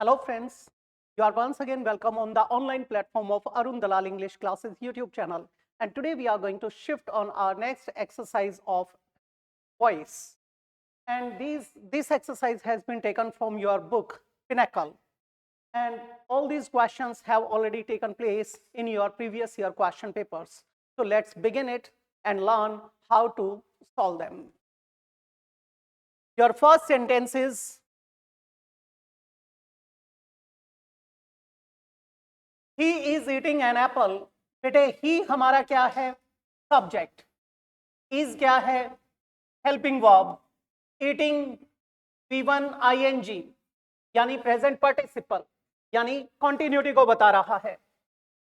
Hello friends, you are once again welcome on the online platform of Arun Dalal English Classes YouTube channel, and today we are going to shift on our next exercise of voice. And this exercise has been taken from your book Pinnacle, and all these questions have already taken place in your previous year question papers. So let's begin it and learn how to solve them. Your first sentence is he is eating an apple. बेटे ही हमारा क्या है? Subject. Is क्या है? Helping verb. Eating V1 ing यानी present participle यानी continuity को बता रहा है.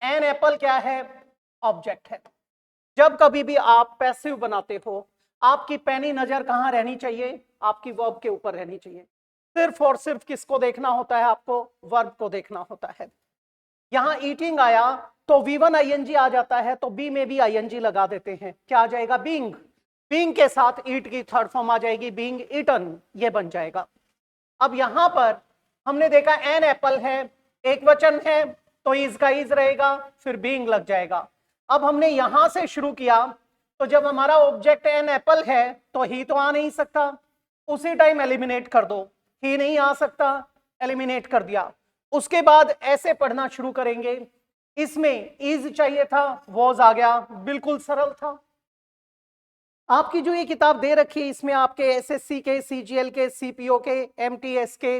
एन एप्पल क्या है? ऑब्जेक्ट है. जब कभी भी आप पैसिव बनाते हो, आपकी पैनी नजर कहां रहनी चाहिए? आपकी वर्ब के ऊपर रहनी चाहिए. सिर्फ और सिर्फ किसको देखना होता है? आपको वर्ब को देखना होता है. यहां ईटिंग आया तो V1 ing आ जाता है, तो बी में भी ing लगा देते हैं. क्या आ जाएगा? बीइंग. बीइंग के साथ ईट की थर्ड फॉर्म आ जाएगी बीइंग ईटन, ये बन जाएगा. अब यहां पर हमने देखा एन एप्पल है, एक वचन है, तो इज का इज रहेगा, फिर बीइंग लग जाएगा. अब हमने यहां से शुरू किया, तो जब हमारा ऑब्जेक्ट एन एप्पल है तो ही तो आ नहीं सकता, उसी टाइम एलिमिनेट कर दो. ही नहीं आ सकता, एलिमिनेट कर दिया. उसके बाद ऐसे पढ़ना शुरू करेंगे. इसमें इज चाहिए था, वॉज आ गया, बिल्कुल सरल था. आपकी जो ये किताब दे रखी है, इसमें आपके एसएससी के, सीजीएल के, सीपीओ के, एमटीएस के,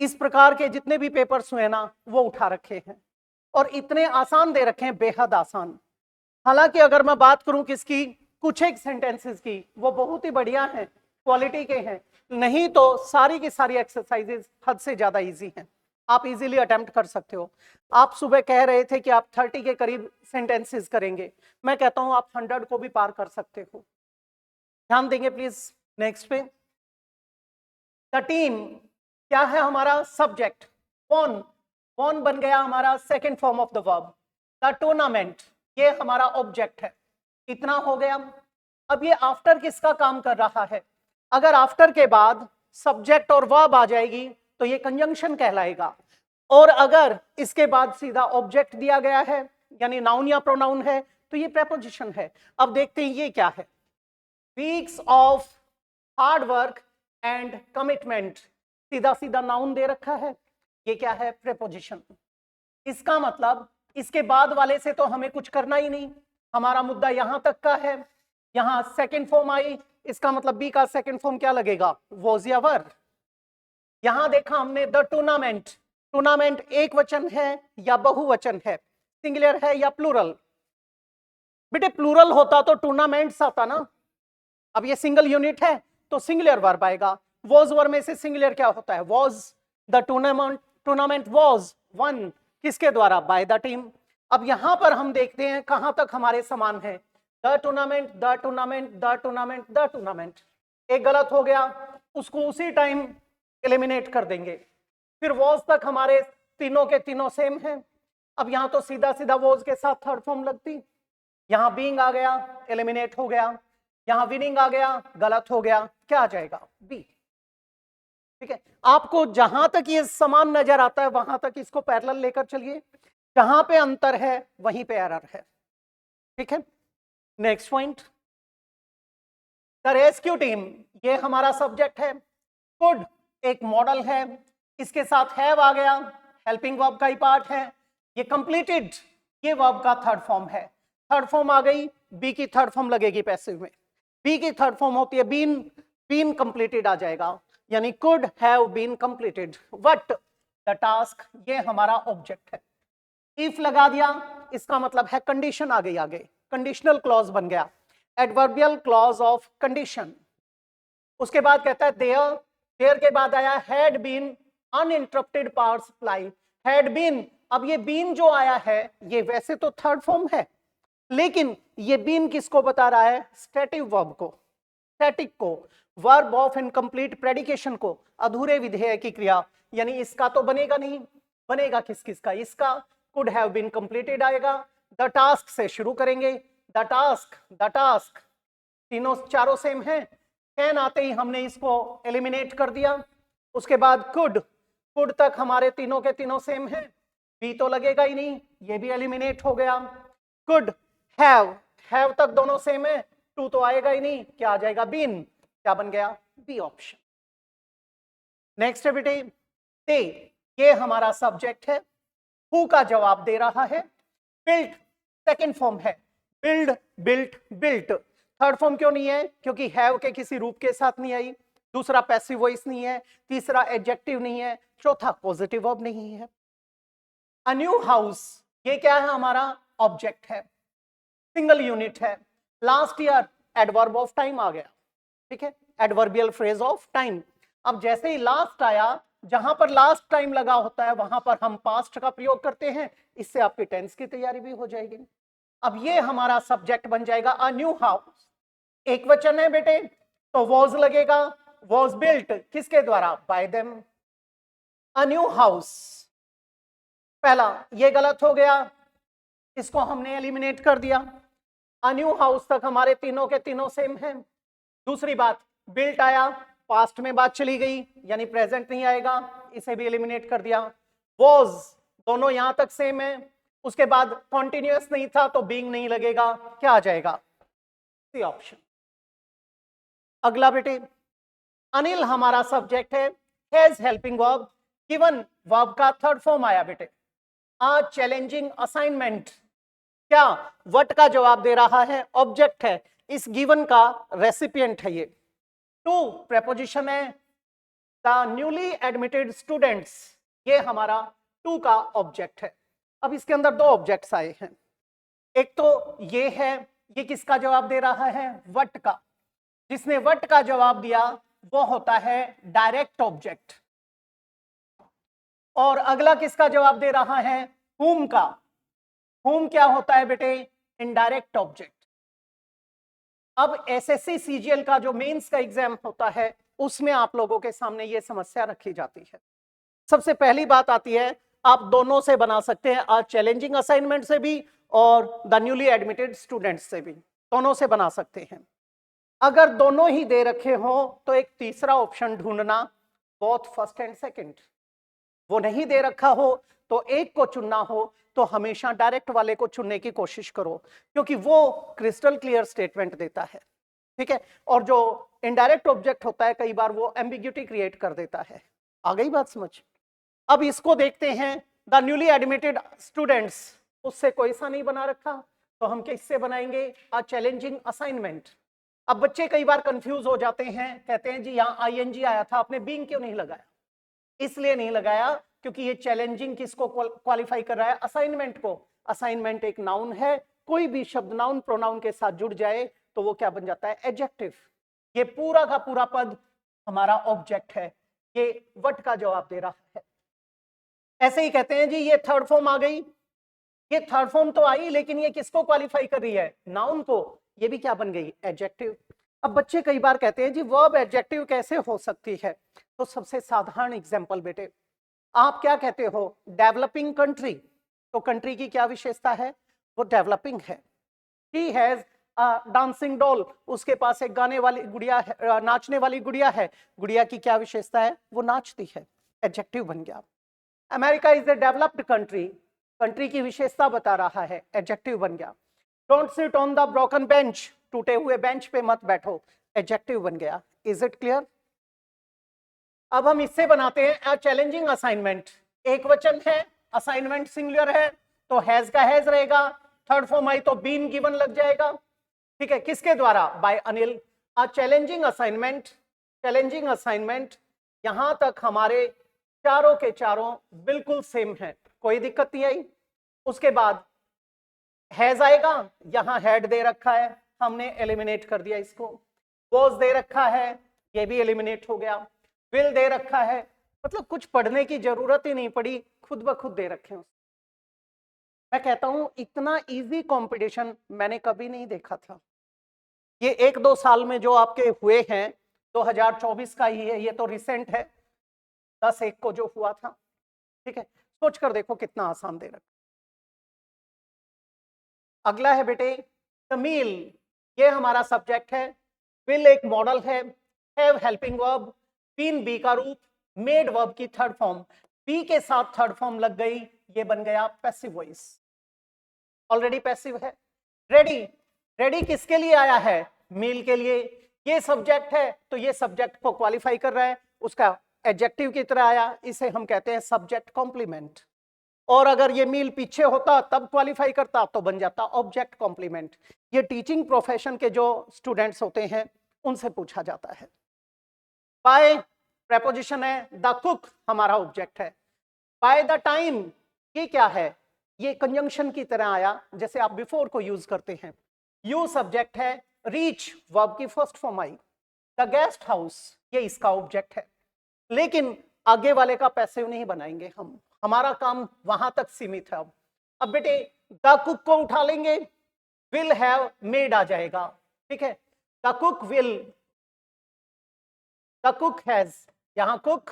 इस प्रकार के जितने भी पेपर्स हुए ना, वो उठा रखे हैं और इतने आसान दे रखे हैं, बेहद आसान. हालांकि अगर मैं बात करूं किसकी, कुछ एक सेंटेंसेस की, वो बहुत ही बढ़िया हैं, क्वालिटी के हैं. नहीं तो सारी की सारी एक्सरसाइजेस हद से ज्यादा इजी हैं, आप इजीली अटेम्प्ट कर सकते हो. आप सुबह कह रहे थे कि आप 30 के करीब सेंटेंसेस करेंगे, मैं कहता हूं आप 100 को भी पार कर सकते हो. ध्यान देंगे प्लीज. नेक्स्ट पे, द टीम क्या है? हमारा सब्जेक्ट. वॉन. वॉन बन गया हमारा second form of the verb. The tournament ये हमारा ऑब्जेक्ट है. इतना हो गया. अब ये आफ्टर किसका काम कर रहा है? अगर आफ्टर के बाद सब्जेक्ट और वर्ब आ जाएगी तो ये कंजंक्शन कहलाएगा, और अगर इसके बाद सीधा ऑब्जेक्ट दिया गया है यानी नाउन या प्रोनाउन है तो ये प्रेपोजिशन है. अब देखते हैं ये क्या है. Weeks of hard work and commitment, सीधा सीधा नाउन दे रखा है, ये क्या है? प्रेपोजिशन. इसका मतलब इसके बाद वाले से तो हमें कुछ करना ही नहीं, हमारा मुद्दा यहां तक का है. यहां सेकेंड फॉर्म आई, इसका मतलब बी का सेकेंड फॉर्म क्या लगेगा? वॉज या वर. यहां देखा हमने द टूर्नामेंट. टूर्नामेंट एक वचन है या बहुवचन है? सिंगुलर है या प्लूरल? बेटे प्लूरल होता तो टूर्नामेंट्स आता ना. अब ये सिंगल यूनिट है तो सिंगुलर वर्ब आएगा. वॉज वर्ब में से सिंगुलर क्या होता है? Was. The tournament was one. किसके द्वारा? By the team. अब यहां पर हम देखते हैं कहां तक हमारे समान है. The tournament, the tournament, the tournament, the tournament. एक गलत हो गया, उसको उसी टाइम एलिमिनेट कर देंगे. फिर वॉज तक हमारे तीनों के तीनों सेम हैं. अब यहां तो सीधा सीधा वॉज के साथ थर्ड फॉर्म लगती. यहां बीइंग आ गया, एलिमिनेट हो गया. यहां विनिंग आ गया, गलत हो गया. क्या आ जाएगा? बी. ठीक है. आपको जहां तक ये समान नजर आता है वहां तक इसको पैरेलल लेकर चलिए, जहां पे अंतर है वहीं पे एरर है. ठीक है. Next point, the rescue team ये हमारा सब्जेक्ट है. कुड एक मॉडल है, इसके साथ हैव आ गया, हेल्पिंग वर्ब का ही पार्ट है. ये कंप्लीटेड ये वर्ब का थर्ड फॉर्म है. थर्ड फॉर्म आ गई, बी की थर्ड फॉर्म लगेगी पैसिव में. बी की थर्ड फॉर्म होती है बीन. बीन कंप्लीटेड आ जाएगा, यानी could have been completed. What the task ये हमारा ऑब्जेक्ट है. इफ लगा दिया, इसका मतलब है कंडीशन आ गई आगे, कंडीशनल क्लॉज बन गया, एडवर्बियल क्लॉज ऑफ कंडीशन. उसके बाद कहता है देयर. देयर के बाद आया had been uninterrupted power supply. Had been. अब ये बीन जो आया है ये वैसे तो थर्ड फॉर्म है, लेकिन ये बीन किसको बता रहा है? स्टैटिक वर्ब को, स्टैटिक को, वर्ब ऑफ इनकम्प्लीट प्रेडिकेशन को, अधूरे विधेय की क्रिया. यानी इसका तो बनेगा नहीं, बनेगा किस किस का? इसका. कुड हैव बीन कंप्लीटेड आएगा. द टास्क से शुरू करेंगे. द टास्क, द टास्क, तीनों चारों सेम हैं. कैन आते ही हमने इसको एलिमिनेट कर दिया. उसके बाद कुड. कुड तक हमारे तीनों के तीनों सेम है, बी तो लगेगा ही नहीं, ये भी एलिमिनेट हो गया। कुड, हैव तक दोनों सेम है, टू तो आएगा ही नहीं, क्या आ जाएगा, बीन, क्या बन गया, बी ऑप्शन। नेक्स्ट है बेटे, दे, ये हमारा सब्जेक्ट है, हु का जवाब दे रहा है, बिल्ट सेकंड फॉर्म है, build, built, built. Third form क्यों नहीं है, क्योंकि हैव के किसी रूप के साथ नहीं आई, दूसरा पैसिव वॉइस नहीं है, तीसरा एडजेक्टिव नहीं है, चौथा पॉजिटिव वर्ब नहीं है। अ न्यू हाउस, ये क्या है, हमारा ऑब्जेक्ट है, सिंगल यूनिट है, last year adverb of time आ गया, ठीक है, एडवर्बियल फ्रेज ऑफ टाइम। अब जैसे ही लास्ट आया, जहां पर लास्ट टाइम लगा होता है वहां पर हम पास्ट का प्रयोग करते हैं, इससे आपकी टेंस की तैयारी भी हो जाएगी। अब ये हमारा सब्जेक्ट बन जाएगा अ न्यू हाउस, एक वचन है बेटे, तो वॉज लगेगा, वॉज बिल्ट किसके द्वारा, bye them. A new house, पहला ये गलत हो गया, इसको हमने एलिमिनेट कर दिया। अ न्यू हाउस तक हमारे तीनों के तीनों सेम हैं। दूसरी बात, बिल्ट आया, पास्ट में बात चली गई, यानी प्रेजेंट नहीं आएगा, इसे भी एलिमिनेट कर दिया। वॉज, दोनों यहां तक सेम है, उसके बाद कॉन्टिन्यूअस नहीं था तो बीइंग नहीं लगेगा, क्या आ जाएगा, सी ऑप्शन। अगला बेटे, अनिल हमारा सब्जेक्ट है, has helping verb, given verb का थर्ड फॉर्म आया बेटे, आ चैलेंजिंग असाइनमेंट, क्या व्हाट का जवाब दे रहा है, ऑब्जेक्ट है, इस गिवन का रेसिपिएंट है ये। टू प्रेपोजिशन है, द न्यूली एडमिटेड स्टूडेंट्स, ये हमारा टू का ऑब्जेक्ट है। अब इसके अंदर दो ऑब्जेक्ट्स आए हैं, एक तो ये है, ये किसका जवाब दे रहा है, व्हाट का, जिसने व्हाट का जवाब दिया वो होता है डायरेक्ट ऑब्जेक्ट, और अगला किसका जवाब दे रहा है, whom का, whom क्या होता है बेटे, इनडायरेक्ट ऑब्जेक्ट। अब एसएससी सीजीएल का जो मेंस का एग्जाम होता है उसमें आप लोगों के सामने ये समस्या रखी जाती है। सबसे पहली बात आती है, आप दोनों से बना सकते हैं, आज चैलेंजिंग असाइनमेंट से भी और द न्यूली एडमिटेड स्टूडेंट्स से भी, दोनों से बना सकते हैं। अगर दोनों ही दे रखे हो तो एक तीसरा ऑप्शन ढूंढना, बोथ फर्स्ट एंड सेकंड। वो नहीं दे रखा हो तो एक को चुनना हो तो हमेशा डायरेक्ट वाले को चुनने की कोशिश करो, क्योंकि वो क्रिस्टल क्लियर स्टेटमेंट देता है, ठीक है। और जो इनडायरेक्ट ऑब्जेक्ट होता है कई बार वो एम्बिग्यूटी क्रिएट कर देता है। आ गई बात समझ। अब इसको देखते हैं, द न्यूली एडमिटेड स्टूडेंट्स, उससे कोई सा नहीं बना रखा, तो हम किससे बनाएंगे, अ चैलेंजिंग असाइनमेंट। अब बच्चे कई बार कंफ्यूज हो जाते हैं, कहते हैं जी यहाँ आईएनजी आया था, आपने बीइंग क्यों नहीं लगाया। इसलिए नहीं लगाया क्योंकि ये चैलेंजिंग किसको क्वालिफाई कर रहा है, असाइनमेंट को। असाइनमेंट एक नाउन है, कोई भी शब्द नाउन प्रोनाउन के साथ जुड़ जाए तो वो क्या बन जाता है, एडजेक्टिव। ये पूरा का पूरा पद हमारा ऑब्जेक्ट है, ये व्हाट का जवाब दे रहा है। ऐसे ही कहते हैं जी ये थर्ड फॉर्म आ गई, ये थर्ड फॉर्म तो आई लेकिन ये किसको क्वालिफाई कर रही है, नाउन को, ये भी क्या बन गई, एडजेक्टिव। अब बच्चे कई बार कहते हैं जी वर्ब एडजेक्टिव कैसे हो सकती है, तो सबसे साधारण एग्जांपल बेटे, आप क्या कहते हो, डेवलपिंग कंट्री, तो कंट्री की क्या विशेषता है, वो डेवलपिंग है। ही हैज डांसिंग डॉल, उसके पास एक गाने वाली गुड़िया है, नाचने वाली गुड़िया है, गुड़िया की क्या विशेषता है, वो नाचती है, एडजेक्टिव बन गया। America is a developed country, country की विशेषता बता रहा है, एडजेक्टिव बन गया। Don't sit on the broken bench, टूटे हुए बेंच पे मत बैठो, एडजेक्टिव बन गया। Is it clear. अब हम इससे बनाते हैं अ चैलेंजिंग असाइनमेंट, एक वचन है, असाइनमेंट सिंगुलर है तो हैज का हैज रहेगा, थर्ड फॉर्म आई तो बीन गिवन लग जाएगा, ठीक है, किसके द्वारा, by Anil. A challenging assignment, challenging assignment, यहां तक हमारे चारों के चारों बिल्कुल सेम है, कोई दिक्कत नहीं आई। उसके बाद हैज आएगा, यहां हैड दे रखा है, हमने एलिमिनेट कर दिया इसको। वॉज दे रखा है, ये भी एलिमिनेट हो गया। विल दे रखा है, मतलब कुछ पढ़ने की जरूरत ही नहीं पड़ी, खुद ब खुद दे रखे हैं। मैं कहता हूं इतना इजी कंपटीशन मैंने कभी नहीं देखा था। ये एक दो साल में जो आपके हुए हैं, 2024 का ही है, ये तो रिसेंट है, 10-1 को जो हुआ था, ठीक है। सोच कर देखो कितना आसान दे रखा। अगला है बेटे तमील, ये हमारा सब्जेक्ट है, विल एक मॉडल है, have helping verb, been be का रूप, मेड वर्ब की थर्ड फॉर्म। बी के साथ थर्ड फॉर्म लग गई, ये बन गया पैसिव वॉइस, ऑलरेडी पैसिव है। रेडी, रेडी किसके लिए आया है? मील के लिए। ये सब्जेक्ट है तो ये सब्जेक्ट को क्वालिफाई कर रहा है, उसका एडजेक्टिव की तरह आया, इसे हम कहते हैं सब्जेक्ट कॉम्प्लीमेंट। और अगर ये मील पीछे होता तब क्वालिफाई करता तो बन जाता ऑब्जेक्ट कॉम्प्लीमेंट। ये टीचिंग प्रोफेशन के जो स्टूडेंट्स होते हैं उनसे पूछा जाता है। बाय प्रेपोजिशन है, द कुक हमारा ऑब्जेक्ट है। बाय द टाइम ये क्या है? ये कंजंक्शन की तरह आया, जैसे आप बिफोर को यूज करते हैं। यू सब्जेक्ट है, रीच वर्ब की first form I. The guest house ये इसका ऑब्जेक्ट है, लेकिन आगे वाले का पैसिव नहीं बनाएंगे हम, हमारा काम वहां तक सीमित है। अब बेटे द कुक को उठा लेंगे, विल हैव मेड आ जाएगा, ठीक है। The cook will, the cook has, यहां कुक,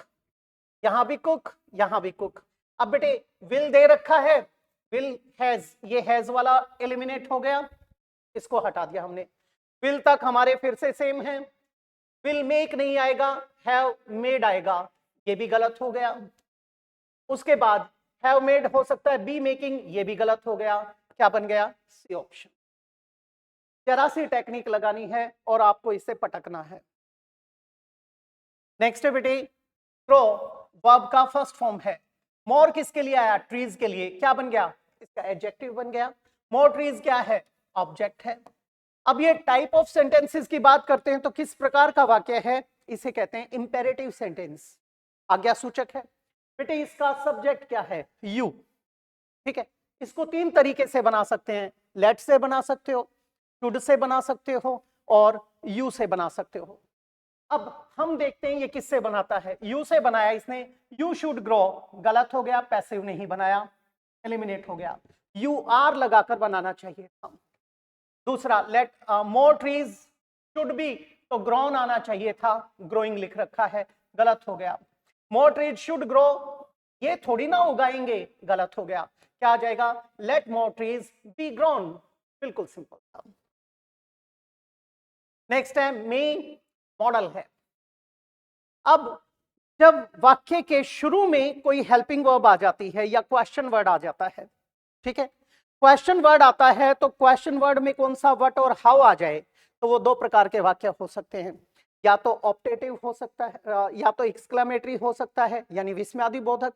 यहां भी कुक, यहां भी कुक। अब बेटे विल दे रखा है, विल हैज, ये हैज वाला एलिमिनेट हो गया, इसको हटा दिया हमने। विल तक हमारे फिर से सेम है, विल मेक नहीं आएगा, हैव मेड आएगा, ये भी गलत हो गया। उसके बाद हैव मेड हो सकता है बी मेकिंग, ये भी गलत हो गया। क्या बन गया? C option. जरा सी टेक्निक लगानी है और आपको इससे पटकना है। नेक्स्ट है बेटे प्रो, वर्ब का फर्स्ट फॉर्म है। मोर किसके लिए आया? ट्रीज के लिए। क्या बन गया? इसका एडजेक्टिव बन गया। मोर ट्रीज क्या है? ऑब्जेक्ट है। अब ये टाइप ऑफ सेंटेंसेस की बात करते हैं तो किस प्रकार का वाक्य है? इसे कहते हैं इंपेरेटिव सेंटेंस, आज्ञा सूचक है। बेटे इसका सब्जेक्ट क्या है? यू, ठीक है। इसको तीन तरीके से बना सकते हैं, लेट से बना सकते हो, शुड से बना सकते हो और यू से बना सकते हो। अब हम देखते हैं ये किससे बनाता है। यू से बनाया इसने, यू शुड ग्रो, गलत हो गया, पैसिव नहीं बनाया, एलिमिनेट हो गया। यू आर लगाकर बनाना चाहिए था। दूसरा let more trees should be, तो ग्रोन आना चाहिए था, ग्रोइंग लिख रखा है, गलत हो गया। मोर ट्रीज शुड ग्रो, ये थोड़ी ना उगाएंगे, गलत हो गया। क्या आ जाएगा? Let more trees be grown, बिल्कुल सिंपल था। नेक्स्ट है मे, मॉडल है। अब जब वाक्य के शुरू में कोई हेल्पिंग वर्ब आ जाती है या क्वेश्चन वर्ड आ जाता है, ठीक है, क्वेश्चन वर्ड आता है तो क्वेश्चन वर्ड में कौन सा व्हाट और हाउ आ जाए तो वो दो प्रकार के वाक्य हो सकते हैं। या तो ऑप्टेटिव हो सकता है, या तो एक्सक्लेमेटरी हो सकता है यानी विस्मयादि बोधक,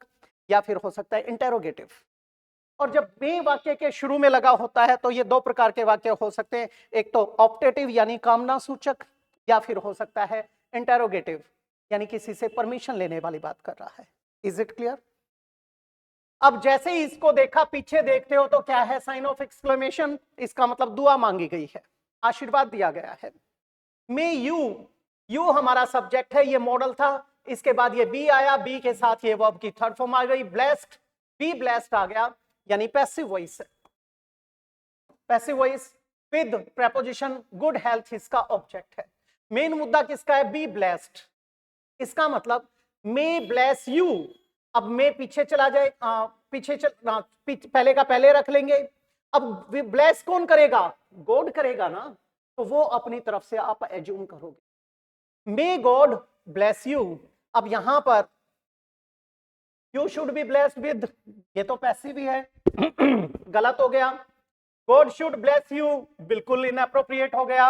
या फिर हो सकता है इंटेरोगेटिव। और जब मे वाक्य के शुरू में लगा होता है तो ये दो प्रकार के वाक्य हो सकते हैं, एक तो ऑप्टेटिव यानी कामना सूचक, या फिर हो सकता है इंटेरोगेटिव यानी किसी से परमिशन लेने वाली बात कर रहा है। Is it clear? अब जैसे ही इसको देखा, पीछे देखते हो तो क्या है? साइन ऑफ एक्सक्लेमेशन, इसका मतलब दुआ मांगी गई है, आशीर्वाद दिया गया है। मे यू, यू हमारा सब्जेक्ट है, ये मॉडल था। इसके बाद ये बी आया, बी के साथ ये वर्ब की थर्ड फॉर्म आ गई, ब्लेस्ड, बी ब्लेस्ड आ गया, यानी passive voice. Passive voice with preposition good health इसका ऑब्जेक्ट है। मेन मुद्दा किसका है? Be blessed. इसका मतलब मे ब्लेस यू। अब मे पीछे चला जाए, पहले का पहले रख लेंगे। अब ब्लेस कौन करेगा? गॉड करेगा ना, तो वो अपनी तरफ से आप एज्यूम करोगे, मे गॉड ब्लेस यू। अब यहां पर you should be blessed with, ये तो पैसिव ही है, गलत हो गया। गॉड शुड ब्लेस यू, बिल्कुल इनएप्रोप्रिएट हो गया।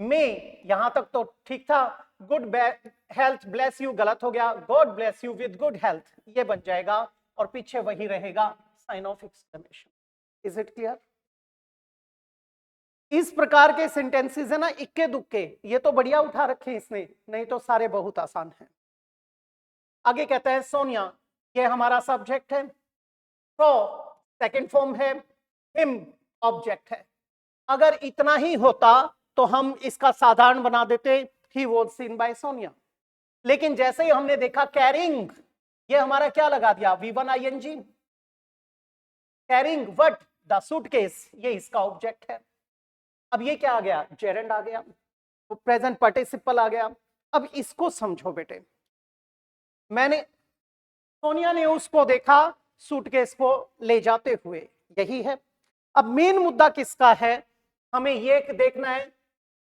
मे यहां तक तो ठीक था, गुड हेल्थ ब्लेस यू, गलत हो गया। God bless you with good health, ये बन जाएगा और पीछे वही रहेगा sign of exclamation. Is it clear? इस प्रकार के सेंटेंसेस है ना, इक्के दुक्के, ये तो बढ़िया उठा रखे इसने, नहीं तो सारे बहुत आसान हैं। आगे कहता है सोनिया, ये हमारा सब्जेक्ट है, तो सेकंड फॉर्म है, हिम ऑब्जेक्ट है। अगर इतना ही होता तो हम इसका साधारण बना देते, he was seen by Sonia. लेकिन जैसे ही हमने देखा कैरिंग, ये हमारा क्या लगा दिया? V1 ING। Carrying what? The suitcase, ये इसका ऑब्जेक्ट है। अब ये क्या आ गया? जेरेंड आ गया, तो प्रेजेंट पार्टिसिपल आ गया। अब इसको समझो बेटे, मैंने, सोनिया ने उसको देखा सूटकेस को ले जाते हुए, यही है। अब मेन मुद्दा किसका है? हमें ये देखना है,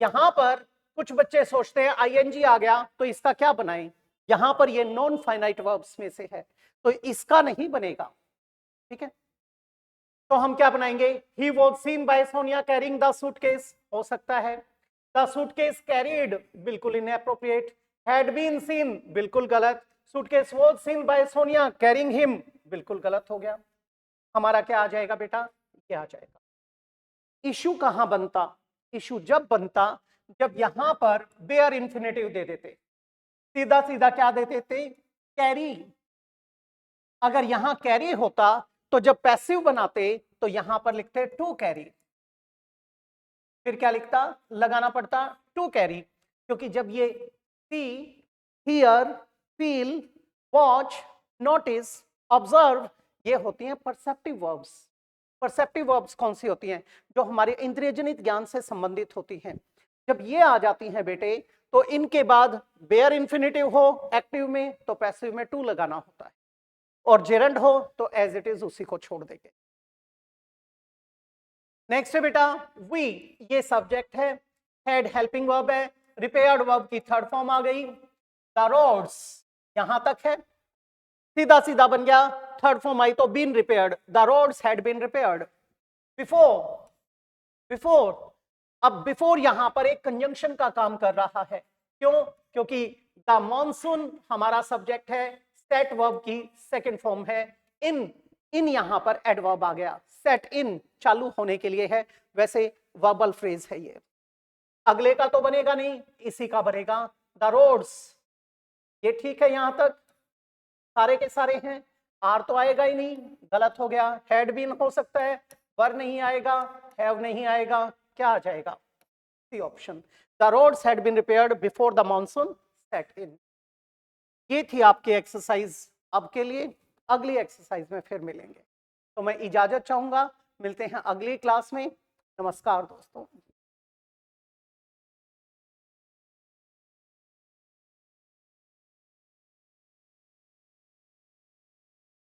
यहां पर कुछ बच्चे सोचते हैं ING आ गया तो इसका क्या बनाएं, यहां पर ये नॉन फाइनाइट वर्ब्स में से है, तो इसका नहीं बनेगा, ठीक है। तो हम क्या बनाएंगे, he was seen by Sonia carrying the suitcase, हो सकता है। द सूटकेस कैरिड, बिल्कुल इनएप्रोप्रिएट। हैड बीन सीन, बिल्कुल गलत। Suitcase was seen by Sonia carrying him, बिल्कुल गलत हो गया। हमारा क्या आ जाएगा बेटा, क्या आ जाएगा। इशू कहां बनता, इशू जब बनता जब यहां पर बेयर इंफिनिटिव दे देते, सीधा सीधा क्या दे देते, कैरी। अगर यहां कैरी होता तो जब पैसिव बनाते तो यहां पर लिखते टू कैरी, फिर क्या लिखता, लगाना पड़ता टू कैरी, क्योंकि जब ये see, hear, feel, watch, notice, observe, ये होती हैं परसेप्टिव वर्ब्स। परसेप्टिव वर्ब्स कौन सी होती हैं, जो हमारे इंद्रियजनित ज्ञान से संबंधित होती हैं। जब ये आ जाती हैं बेटे, तो इनके बाद बेयर इंफिनिटिव हो एक्टिव में तो पैसिव में टू लगाना होता है, और जेरंड हो तो एज इट इज उसी को छोड़ देंगे। नेक्स्ट है बेटा वी, ये सब्जेक्ट है, हेड हेल्पिंग वर्ब है, रिपेयर्ड वर्ब की थर्ड फॉर्म आ गई। द रोड्स, यहां तक है, सीधा सीधा बन गया, थर्ड फॉर्म आई तो been repaired, the roads had been repaired. Before, before, अब बिफोर यहां पर एक कंजंक्शन का काम कर रहा है, क्यों, क्योंकि द मॉनसून हमारा सब्जेक्ट है, सेट वर्ब की सेकंड फॉर्म है, इन यहां पर एडवर्ब आ गया, सेट इन चालू होने के लिए है, वैसे वर्बल फ्रेज है ये, अगले का तो बनेगा नहीं, इसी का बनेगा। द रोड्स, ये ठीक है, यहां तक सारे के सारे हैं, आर तो आएगा ही नहीं, गलत हो गया। हैड बीन हो सकता है, वर नहीं आएगा, हैव नहीं आएगा, क्या आ जाएगा, C option, the roads had been repaired before the monsoon set in. ये थी आपकी एक्सरसाइज अब के लिए, अगली एक्सरसाइज में फिर मिलेंगे। तो मैं इजाजत चाहूंगा, मिलते हैं अगली क्लास में। नमस्कार दोस्तों।